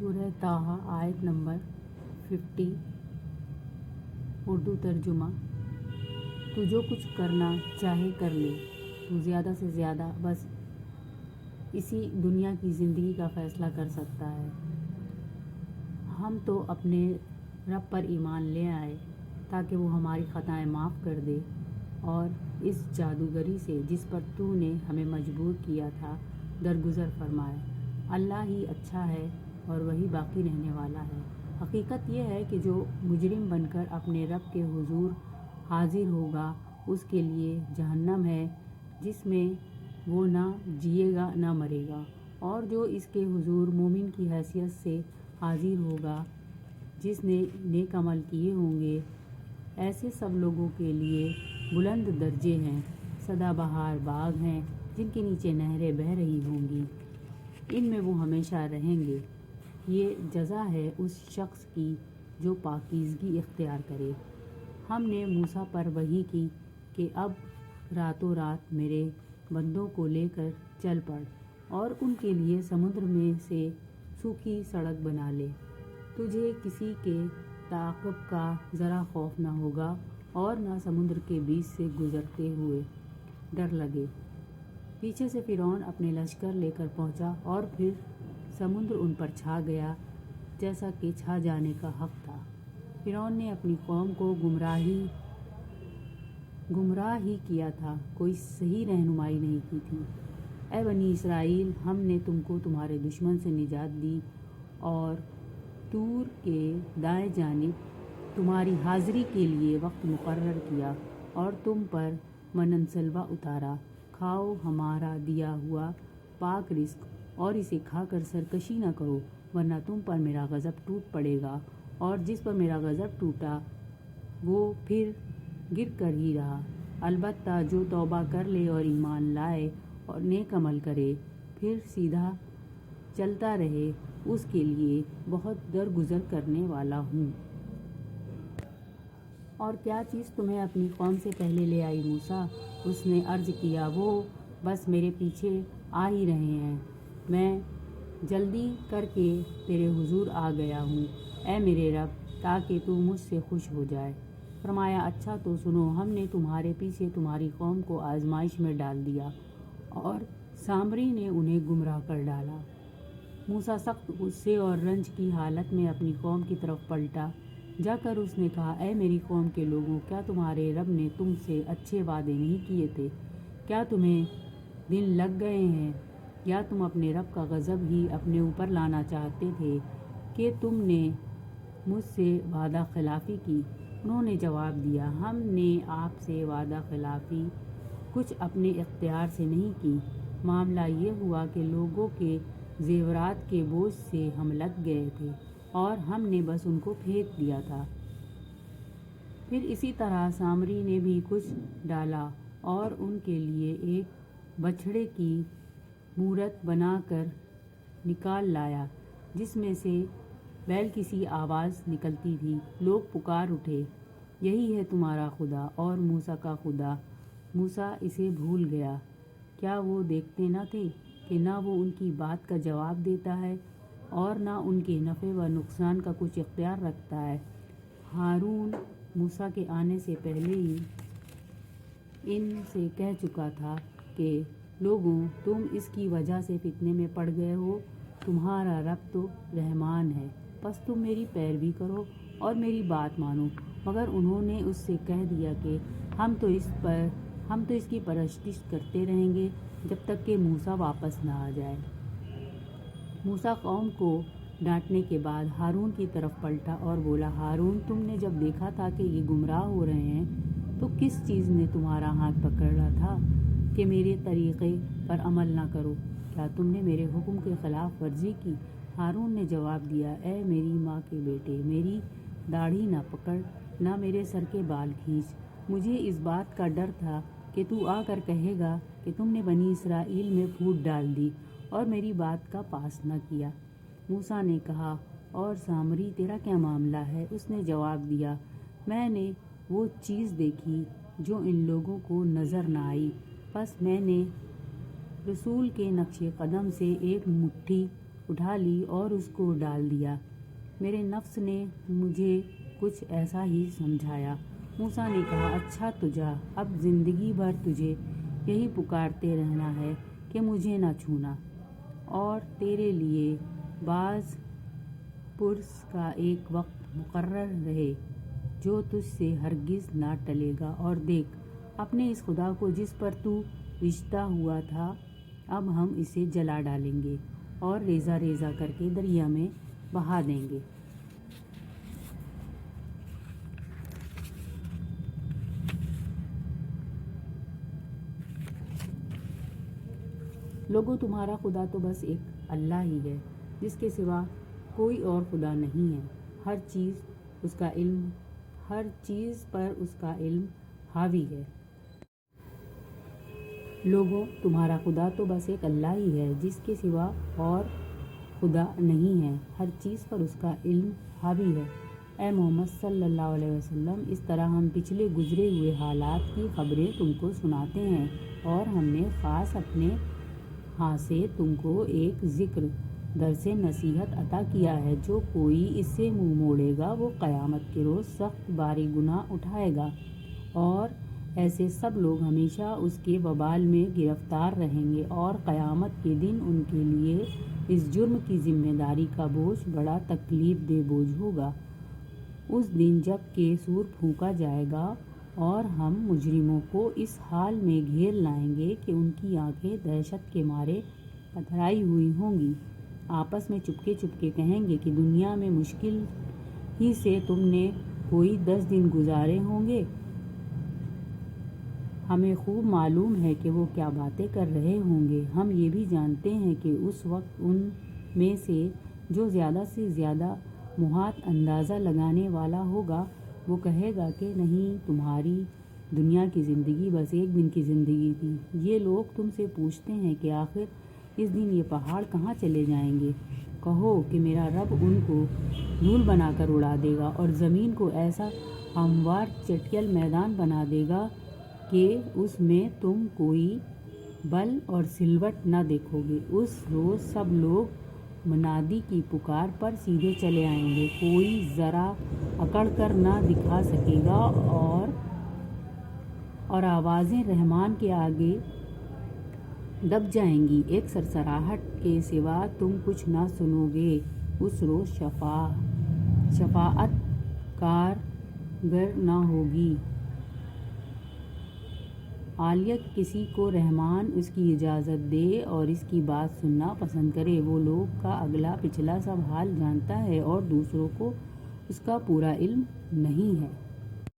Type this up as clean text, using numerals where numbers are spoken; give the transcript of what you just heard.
سورہ طٰہٰ آیت نمبر 50 اردو ترجمہ۔ تو جو کچھ کرنا چاہے کر لے، تو زیادہ سے زیادہ بس اسی دنیا کی زندگی کا فیصلہ کر سکتا ہے۔ ہم تو اپنے رب پر ایمان لے آئے تاکہ وہ ہماری خطائیں معاف کر دے اور اس جادوگری سے جس پر تو نے ہمیں مجبور کیا تھا درگزر فرمائے۔ اللہ ہی اچھا ہے اور وہی باقی رہنے والا ہے۔ حقیقت یہ ہے کہ جو مجرم بن کر اپنے رب کے حضور حاضر ہوگا اس کے لیے جہنم ہے جس میں وہ نہ جیے گا نہ مرے گا، اور جو اس کے حضور مومن کی حیثیت سے حاضر ہوگا جس نے نیک عمل کیے ہوں گے، ایسے سب لوگوں کے لیے بلند درجے ہیں، سدا بہار باغ ہیں جن کے نیچے نہریں بہہ رہی ہوں گی، ان میں وہ ہمیشہ رہیں گے۔ یہ جزا ہے اس شخص کی جو پاکیزگی اختیار کرے۔ ہم نے موسیٰ پر وحی کی کہ اب راتوں رات میرے بندوں کو لے کر چل پڑ اور ان کے لیے سمندر میں سے سوکھی سڑک بنا لے۔ تجھے کسی کے تعاقب کا ذرا خوف نہ ہوگا اور نہ سمندر کے بیچ سے گزرتے ہوئے ڈر لگے۔ پیچھے سے فرعون اپنے لشکر لے کر پہنچا اور پھر سمندر ان پر چھا گیا جیسا کہ چھا جانے کا حق تھا۔ فرعون نے اپنی قوم کو گمراہ ہی کیا تھا، کوئی صحیح رہنمائی نہیں کی تھی۔ اے بنی اسرائیل، ہم نے تم کو تمہارے دشمن سے نجات دی اور طور کے دائیں جانب تمہاری حاضری کے لیے وقت مقرر کیا اور تم پر منن سلویٰ اتارا۔ کھاؤ ہمارا دیا ہوا پاک رزق اور اسے کھا کر سرکشی نہ کرو، ورنہ تم پر میرا غضب ٹوٹ پڑے گا، اور جس پر میرا غضب ٹوٹا وہ پھر گر کر ہی رہا۔ البتہ جو توبہ کر لے اور ایمان لائے اور نیک عمل کرے پھر سیدھا چلتا رہے، اس کے لیے بہت درگزر کرنے والا ہوں۔ اور کیا چیز تمہیں اپنی قوم سے پہلے لے آئی موسیٰ؟ اس نے عرض کیا، وہ بس میرے پیچھے آ ہی رہے ہیں، میں جلدی کر کے تیرے حضور آ گیا ہوں اے میرے رب، تاکہ تو مجھ سے خوش ہو جائے۔ فرمایا، اچھا تو سنو، ہم نے تمہارے پیچھے تمہاری قوم کو آزمائش میں ڈال دیا اور سامری نے انہیں گمراہ کر ڈالا۔ موسیٰ سخت غصے اور رنج کی حالت میں اپنی قوم کی طرف پلٹا۔ جا کر اس نے کہا، اے میری قوم کے لوگوں، کیا تمہارے رب نے تم سے اچھے وعدے نہیں کیے تھے؟ کیا تمہیں دن لگ گئے ہیں، یا تم اپنے رب کا غضب ہی اپنے اوپر لانا چاہتے تھے کہ تم نے مجھ سے وعدہ خلافی کی؟ انہوں نے جواب دیا، ہم نے آپ سے وعدہ خلافی کچھ اپنے اختیار سے نہیں کی، معاملہ یہ ہوا کہ لوگوں کے زیورات کے بوجھ سے ہم لد گئے تھے اور ہم نے بس ان کو پھینک دیا تھا۔ پھر اسی طرح سامری نے بھی کچھ ڈالا اور ان کے لیے ایک بچھڑے کی مورت بنا کر نکال لایا جس میں سے بیل کی سی آواز نکلتی تھی۔ لوگ پکار اٹھے، یہی ہے تمہارا خدا اور موسیٰ کا خدا۔ موسیٰ اسے بھول گیا۔ کیا وہ دیکھتے نہ تھے کہ نہ وہ ان کی بات کا جواب دیتا ہے اور نہ ان کے نفع و نقصان کا کچھ اختیار رکھتا ہے؟ ہارون موسیٰ کے آنے سے پہلے ہی ان سے کہہ چکا تھا کہ لوگوں، تم اس کی وجہ سے فتنے میں پڑ گئے ہو، تمہارا رب تو رحمان ہے، پس تم میری پیروی کرو اور میری بات مانو۔ مگر انہوں نے اس سے کہہ دیا کہ ہم تو اس کی پرستش کرتے رہیں گے جب تک کہ موسیٰ واپس نہ آ جائے۔ موسیٰ قوم کو ڈانٹنے کے بعد ہارون کی طرف پلٹا اور بولا، ہارون، تم نے جب دیکھا تھا کہ یہ گمراہ ہو رہے ہیں تو کس چیز نے تمہارا ہاتھ پکڑا تھا کہ میرے طریقے پر عمل نہ کرو؟ کیا تم نے میرے حکم کی خلاف ورزی کی؟ ہارون نے جواب دیا، اے میری ماں کے بیٹے، میری داڑھی نہ پکڑ، نہ میرے سر کے بال کھینچ۔ مجھے اس بات کا ڈر تھا کہ تو آ کر کہے گا کہ تم نے بنی اسرائیل میں پھوٹ ڈال دی اور میری بات کا پاس نہ کیا۔ موسیٰ نے کہا، اور سامری تیرا کیا معاملہ ہے؟ اس نے جواب دیا، میں نے وہ چیز دیکھی جو ان لوگوں کو نظر نہ آئی، پس میں نے رسول کے نقش قدم سے ایک مٹھی اٹھا لی اور اس کو ڈال دیا۔ میرے نفس نے مجھے کچھ ایسا ہی سمجھایا۔ موسیٰ نے کہا اچھا تو جا، اب زندگی بھر تجھے یہی پکارتے رہنا ہے کہ مجھے نہ چھونا، اور تیرے لیے باز پرس کا ایک وقت مقرر رہے جو تجھ سے ہرگز نہ ٹلے گا، اور دیکھ اپنے اس خدا کو جس پر تو رشتہ ہوا تھا، اب ہم اسے جلا ڈالیں گے اور ریزہ ریزہ کر کے دریا میں بہا دیں گے۔ لوگوں، تمہارا خدا تو بس ایک اللہ ہی ہے جس کے سوا کوئی اور خدا نہیں ہے۔ ہر چیز پر اس کا علم حاوی ہے۔ لوگوں، تمہارا خدا تو بس ایک اللہ ہی ہے جس کے سوا اور خدا نہیں ہے۔ ہر چیز پر اس کا علم حاوی ہے۔ اے محمد صلی اللہ علیہ وسلم، اس طرح ہم پچھلے گزرے ہوئے حالات کی خبریں تم کو سناتے ہیں، اور ہم نے خاص اپنے ہاں سے تم کو ایک ذکر درس نصیحت عطا کیا ہے۔ جو کوئی اس سے منہ موڑے گا وہ قیامت کے روز سخت باری گناہ اٹھائے گا، اور ایسے سب لوگ ہمیشہ اس کے وبال میں گرفتار رہیں گے، اور قیامت کے دن ان کے لیے اس جرم کی ذمہ داری کا بوجھ بڑا تکلیف دہ بوجھ ہوگا۔ اس دن جب کہ سور پھونکا جائے گا اور ہم مجرموں کو اس حال میں گھیر لائیں گے کہ ان کی آنکھیں دہشت کے مارے پتھرائی ہوئی ہوں گی، آپس میں چپکے چپکے کہیں گے کہ دنیا میں مشکل ہی سے تم نے کوئی 10 دن گزارے ہوں گے۔ ہمیں خوب معلوم ہے کہ وہ کیا باتیں کر رہے ہوں گے۔ ہم یہ بھی جانتے ہیں کہ اس وقت ان میں سے جو زیادہ سے زیادہ محض اندازہ لگانے والا ہوگا وہ کہے گا کہ نہیں، تمہاری دنیا کی زندگی بس ایک دن کی زندگی تھی۔ یہ لوگ تم سے پوچھتے ہیں کہ آخر اس دن یہ پہاڑ کہاں چلے جائیں گے؟ کہو کہ میرا رب ان کو دھول بنا کر اڑا دے گا اور زمین کو ایسا ہموار چٹیل میدان بنا دے گا کہ اس میں تم کوئی بل اور سلوٹ نہ دیکھو گے۔ اس روز سب لوگ منادی کی پکار پر سیدھے چلے آئیں گے، کوئی ذرا اکڑ کر نہ دکھا سکے گا، اور آوازیں رحمان کے آگے دب جائیں گی، ایک سرسراہٹ کے سوا تم کچھ نہ سنو گے۔ اس روز شفاعت کارگر نہ ہوگی۔ عالیہ کہ کسی کو رحمان اس کی اجازت دے اور اس کی بات سننا پسند کرے، وہ لوگ کا اگلا پچھلا سب حال جانتا ہے اور دوسروں کو اس کا پورا علم نہیں ہے۔